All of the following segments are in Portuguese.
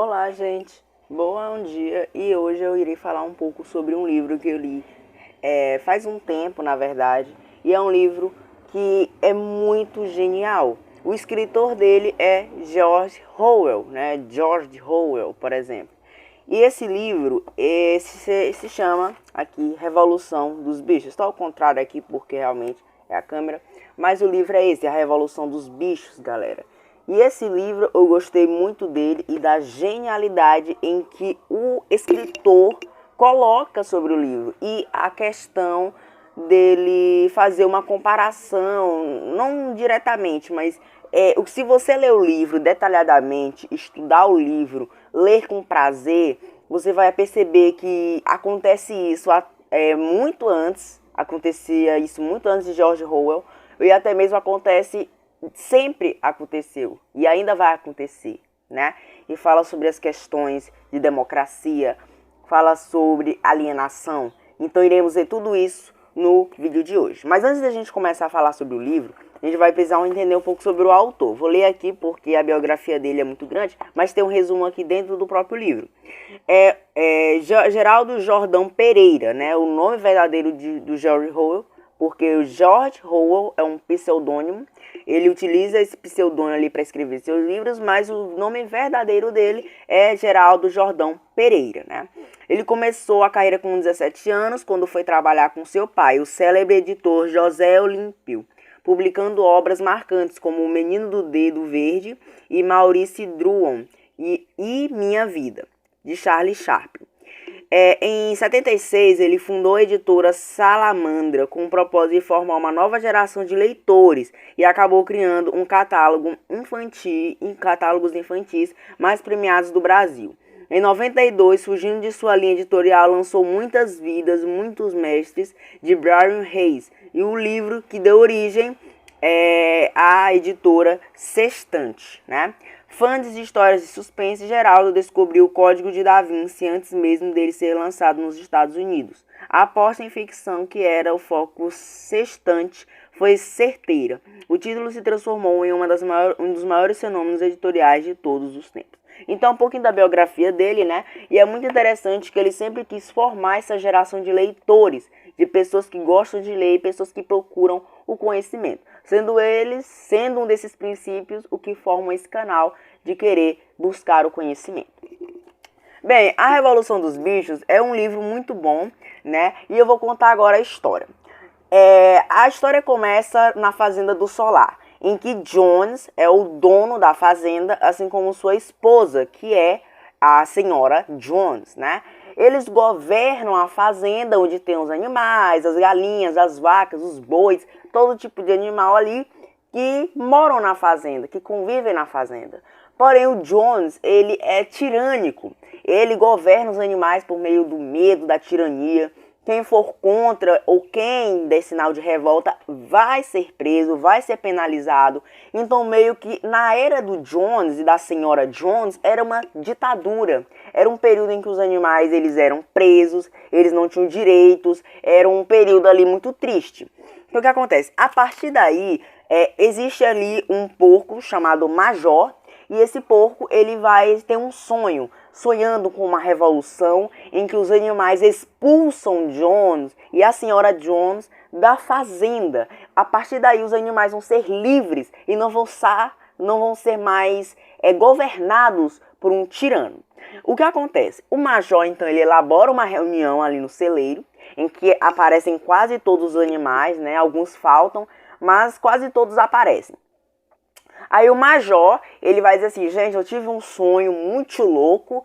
Olá, gente. Bom dia. E hoje eu irei falar um pouco sobre um livro que eu li faz um tempo, na verdade. E é um livro que é muito genial. O escritor dele é George Orwell, né? George Orwell, por exemplo. E esse livro se chama aqui Revolução dos Bichos. Está ao contrário aqui porque realmente é a câmera. Mas o livro é esse, A Revolução dos Bichos, galera. E esse livro eu gostei muito dele e da genialidade em que o escritor coloca sobre o livro. E a questão dele fazer uma comparação, não diretamente, mas se você ler o livro detalhadamente, estudar o livro, ler com prazer, você vai perceber que acontece isso muito antes, acontecia isso muito antes de George Orwell, e até mesmo sempre aconteceu e ainda vai acontecer, né? E fala sobre as questões de democracia, fala sobre alienação. Então iremos ver tudo isso no vídeo de hoje. Mas antes da gente começar a falar sobre o livro, a gente vai precisar entender um pouco sobre o autor. Vou ler aqui porque a biografia dele é muito grande, mas tem um resumo aqui dentro do próprio livro. Geraldo Jordão Pereira, né? O nome verdadeiro do George Orwell, porque o George Orwell é um pseudônimo. Ele utiliza esse pseudônimo ali para escrever seus livros, mas o nome verdadeiro dele é Geraldo Jordão Pereira, né? Ele começou a carreira com 17 anos, quando foi trabalhar com seu pai, o célebre editor José Olímpio, publicando obras marcantes como O Menino do Dedo Verde e Maurice Druon e Minha Vida, de Charlie Chaplin. Em 76, ele fundou a editora Salamandra com o propósito de formar uma nova geração de leitores e acabou criando um catálogo infantil e catálogos infantis mais premiados do Brasil. Em 92, surgindo de sua linha editorial, lançou Muitas Vidas, Muitos Mestres, de Brian Hayes, e o livro que deu origem à editora Sextante, né? Fã de histórias de suspense, Geraldo descobriu o Código de Da Vinci antes mesmo dele ser lançado nos Estados Unidos. A aposta em ficção, que era o foco Sextante, foi certeira. O título se transformou em um dos maiores fenômenos editoriais de todos os tempos. Então, um pouquinho da biografia dele, né? E é muito interessante que ele sempre quis formar essa geração de leitores, de pessoas que gostam de ler, pessoas que procuram o conhecimento. Sendo um desses princípios, o que forma esse canal de querer buscar o conhecimento. Bem, A Revolução dos Bichos é um livro muito bom, né? E eu vou contar agora a história. A história começa na Fazenda do Solar, em que Jones é o dono da fazenda, assim como sua esposa, que é a senhora Jones, né? Eles governam a fazenda onde tem os animais, as galinhas, as vacas, os bois, todo tipo de animal ali que moram na fazenda, que convivem na fazenda. Porém, o Jones, ele é tirânico. Ele governa os animais por meio do medo, da tirania. Quem for contra ou quem der sinal de revolta vai ser preso, vai ser penalizado. Então, meio que na era do Jones e da senhora Jones, era uma ditadura. Era um período em que os animais eles eram presos, eles não tinham direitos, era um período ali muito triste. Então, o que acontece? A partir daí, existe ali um porco chamado Major, e esse porco ele vai ter um sonho, sonhando com uma revolução em que os animais expulsam Jones e a senhora Jones da fazenda. A partir daí os animais vão ser livres e não vão ser mais governados por um tirano. O que acontece? O Major, então, ele elabora uma reunião ali no celeiro, em que aparecem quase todos os animais, né? Alguns faltam, mas quase todos aparecem. Aí o Major, ele vai dizer assim, gente, eu tive um sonho muito louco,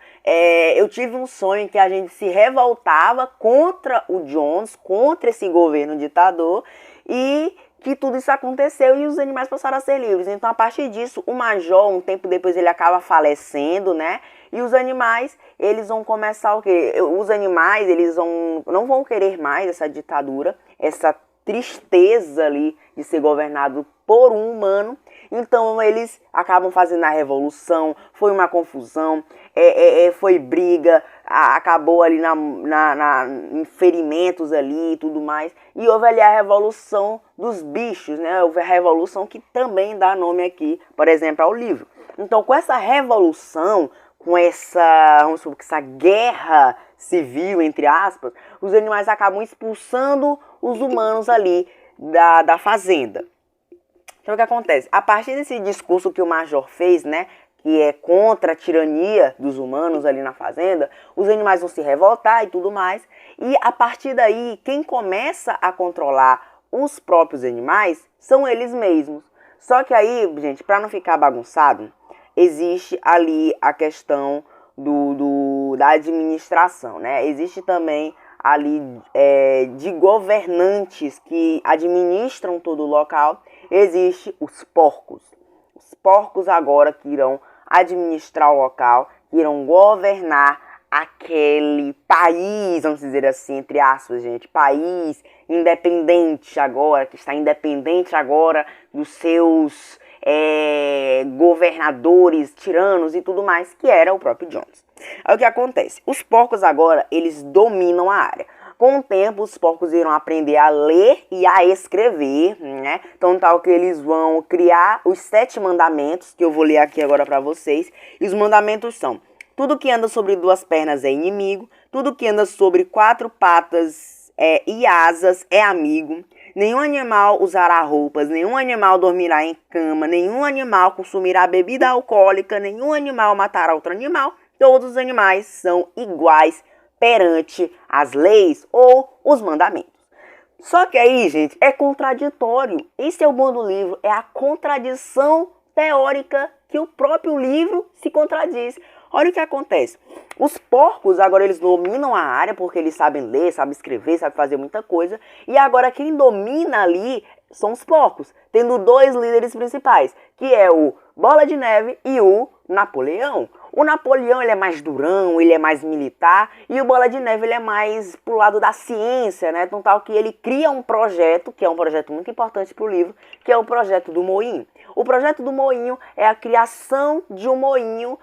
eu tive um sonho em que a gente se revoltava contra o Jones, contra esse governo ditador, e que tudo isso aconteceu e os animais passaram a ser livres. Então, a partir disso, o Major, um tempo depois, ele acaba falecendo, né? E os animais, eles vão começar o quê? Os animais, eles não vão querer mais essa ditadura, essa tristeza ali de ser governado por um humano. Então eles acabam fazendo a revolução, foi uma confusão, foi briga, acabou ali em ferimentos ali e tudo mais. E houve ali a revolução dos bichos, né? Houve a revolução que também dá nome aqui, por exemplo, ao livro. Então com essa revolução, com essa, vamos supor, essa guerra civil, entre aspas, os animais acabam expulsando os humanos ali da fazenda. Então o que acontece? A partir desse discurso que o Major fez, né, que é contra a tirania dos humanos ali na fazenda, os animais vão se revoltar e tudo mais, e a partir daí, quem começa a controlar os próprios animais são eles mesmos. Só que aí, gente, para não ficar bagunçado, existe ali a questão da administração, né? Existe também ali de governantes que administram todo o local. Existe os porcos. Os porcos agora que irão administrar o local, que irão governar aquele país, vamos dizer assim, entre aspas, gente, país independente agora, que está independente agora dos seus governadores, tiranos e tudo mais, que era o próprio Jones. Aí o que acontece? Os porcos agora, eles dominam a área. Com o tempo, os porcos irão aprender a ler e a escrever, né? Então, tal que eles vão criar os 7 mandamentos, que eu vou ler aqui agora para vocês. E os mandamentos são: tudo que anda sobre 2 pernas é inimigo, tudo que anda sobre 4 patas e asas é amigo, nenhum animal usará roupas, nenhum animal dormirá em cama, nenhum animal consumirá bebida alcoólica, nenhum animal matará outro animal, todos os animais são iguais perante as leis ou os mandamentos. Só que aí, gente, é contraditório. Esse é o bom do livro, é a contradição teórica que o próprio livro se contradiz. Olha o que acontece. Os porcos agora eles dominam a área porque eles sabem ler, sabem escrever, sabem fazer muita coisa. E agora quem domina ali são os porcos, tendo 2 líderes principais, que é o Bola de Neve e o Napoleão. O Napoleão ele é mais durão, ele é mais militar, e o Bola de Neve ele é mais pro lado da ciência, né? Então tal que ele cria um projeto, que é um projeto muito importante pro livro, que é o projeto do moinho. O projeto do moinho é a criação de um moinho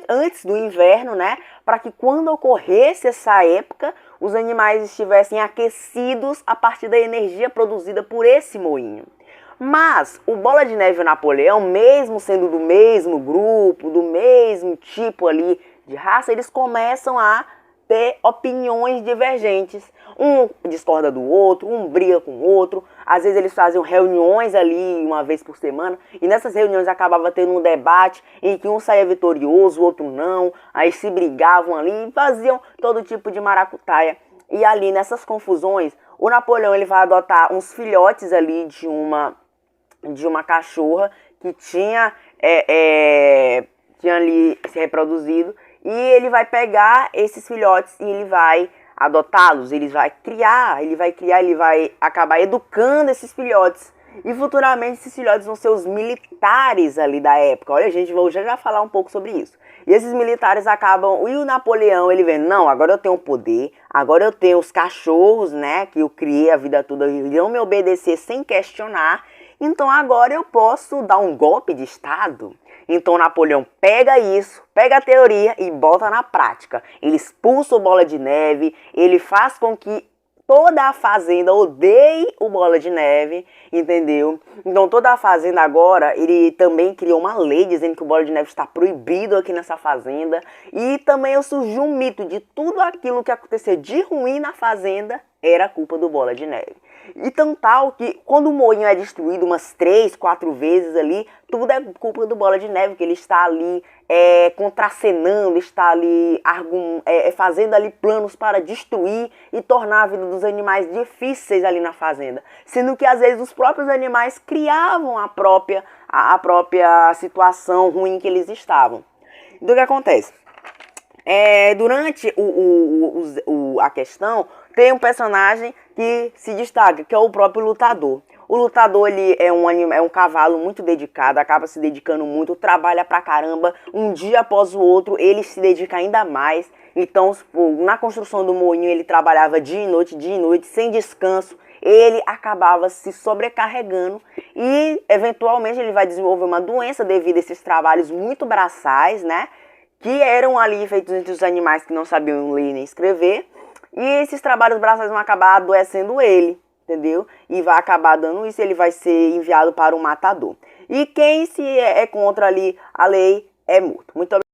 antes do inverno, né? Para que quando ocorresse essa época, os animais estivessem aquecidos a partir da energia produzida por esse moinho. Mas o Bola de Neve e o Napoleão, mesmo sendo do mesmo grupo, do mesmo tipo ali de raça, eles começam a ter opiniões divergentes. Um discorda do outro, um briga com o outro. Às vezes eles faziam reuniões ali uma vez por semana, e nessas reuniões acabava tendo um debate em que um saía vitorioso, o outro não. Aí se brigavam ali e faziam todo tipo de maracutaia. E ali nessas confusões, o Napoleão ele vai adotar uns filhotes ali de uma cachorra que tinha ali se reproduzido, e ele vai pegar esses filhotes e ele vai adotá-los, ele vai acabar educando esses filhotes. E futuramente esses filhotes vão ser os militares ali da época. Olha, gente, vou já falar um pouco sobre isso. E esses militares acabam... E o Napoleão, ele vê, não, agora eu tenho poder, agora eu tenho os cachorros, né, que eu criei a vida toda, eles vão me obedecer sem questionar. Então agora eu posso dar um golpe de Estado. Então Napoleão pega isso, pega a teoria e bota na prática. Ele expulsa o Bola de Neve, ele faz com que toda a fazenda odeie o Bola de Neve, entendeu? Então toda a fazenda agora, ele também criou uma lei dizendo que o Bola de Neve está proibido aqui nessa fazenda. E também surgiu um mito de tudo aquilo que acontecia de ruim na fazenda era culpa do Bola de Neve. Então tal que quando o moinho é destruído umas 3, 4 vezes ali, tudo é culpa do Bola de Neve, que ele está ali contracenando, está ali fazendo ali planos para destruir e tornar a vida dos animais difíceis ali na fazenda. Sendo que às vezes os próprios animais criavam a própria situação ruim que eles estavam. Então o que acontece? Durante a questão, tem um personagem que se destaca, que é o próprio lutador. O lutador ele é um cavalo muito dedicado, acaba se dedicando muito, trabalha pra caramba, um dia após o outro ele se dedica ainda mais. Então, na construção do moinho ele trabalhava dia e noite, sem descanso. Ele acabava se sobrecarregando e eventualmente ele vai desenvolver uma doença devido a esses trabalhos muito braçais, né? Que eram ali feitos entre os animais que não sabiam ler nem escrever. E esses trabalhos braçais vão acabar adoecendo ele, entendeu? E vai acabar dando isso, ele vai ser enviado para um matador. E quem se é contra ali a lei é morto. Muito obrigado.